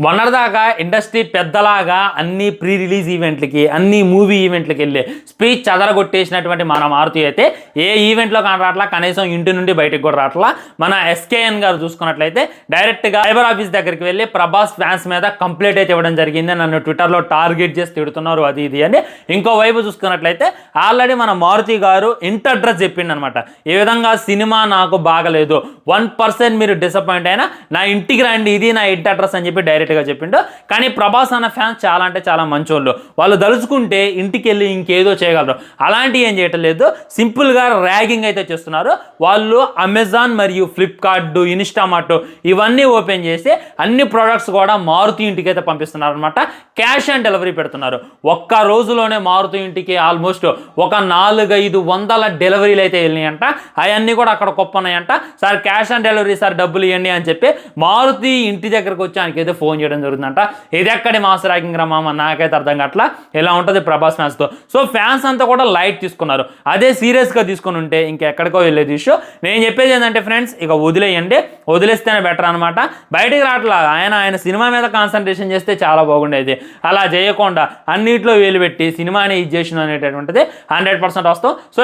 మొన్నటిదాకా ఇండస్ట్రీ పెద్దలాగా అన్ని pre release ఈవెంట్లకి అన్ని మూవీ ఈవెంట్లకి వెళ్ళి స్పీచ్ చదరగొట్టేసినటువంటి మన మారుతి అయితే ఏ ఈవెంట్లో కానీ రావట్లా, కనీసం ఇంటి నుండి బయటకు కూడా రావట్లా. మన ఎస్కేఎన్ గారు చూసుకున్నట్లయితే డైరెక్ట్గా సైబర్ ఆఫీస్ దగ్గరికి వెళ్ళి ప్రభాస్ ఫ్యాన్స్ మీద కంప్లైంట్ అయితే ఇవ్వడం జరిగింది. నన్ను ట్విట్టర్లో టార్గెట్ చేసి తిడుతున్నారు అది ఇది అని. ఇంకో వైపు చూసుకున్నట్లయితే ఆల్రెడీ మన మారుతి గారు ఇంటర్ అడ్రస్ చెప్పిండు అనమాట. ఏ విధంగా సినిమా నాకు బాగలేదు, 1% మీరు డిసప్పాయింట్ అయినా నా ఇంటికి రండి, ఇది నా ఇంటి అడ్రస్ అని చెప్పి డైరెక్ట్గా చెప్పిండు. కానీ ప్రభాస్ అన్న ఫ్యాన్స్ చాలా అంటే చాలా మంచోళ్ళు. వాళ్ళు దలుచుకుంటే ఇంటికి వెళ్ళి ఇంకేదో చేయగలరు. అలాంటివి ఏం చేయటం లేదు, సింపుల్గా ర్యాగింగ్ అయితే చేస్తున్నారు. వాళ్ళు అమెజాన్ మరియు ఫ్లిప్కార్ట్, ఇన్స్టామార్ట్ ఇవన్నీ ఓపెన్ చేసి అన్ని ప్రోడక్ట్స్ కూడా మారుతి ఇంటికి అయితే పంపిస్తున్నారు అనమాట. క్యాష్ ఆన్ డెలివరీ పెడుతున్నారు. ఒక్క రోజులోనే మారుతి ఇంటికి ఆల్మోస్ట్ ఒక 400-500 డెలివరీలు అయితే వెళ్ళినాయంట. అవన్నీ కూడా అక్కడ కొప్పన్నాయంట. Sir cash on delivery sir డబ్బులు ఇవ్వండి అని చెప్పి మారుతి ఇంటి దగ్గరకు వచ్చి ఆయనకైతే ఫోన్ చేయడం జరుగుతుందంట. ఇది ఎక్కడి మాస్ ర్యాగింగ్ రా మామ, నాకైతే అర్థం కావట్లా ఎలా ఉంటుంది ప్రభాస్ ఫ్యాన్స్తో. సో ఫ్యాన్స్ అంతా కూడా లైట్ తీసుకున్నారు. అదే సీరియస్గా తీసుకుని ఉంటే ఇంకెక్కడికో వెళ్ళేది ఇష్యూ. నేను చెప్పేది ఏంటంటే ఫ్రెండ్స్, ఇక వదిలేయండి, వదిలేస్తేనే బెటర్ అనమాట. బయటికి రావట్లా, ఆయన సినిమా మీద కాన్సన్ట్రేషన్ చేస్తే చాలా బాగుండేది. అలా చేయకుండా అన్నిట్లో వేలు పెట్టి సినిమాని ఇది చేసిన అనేటటువంటిది 100% వస్తాం. సో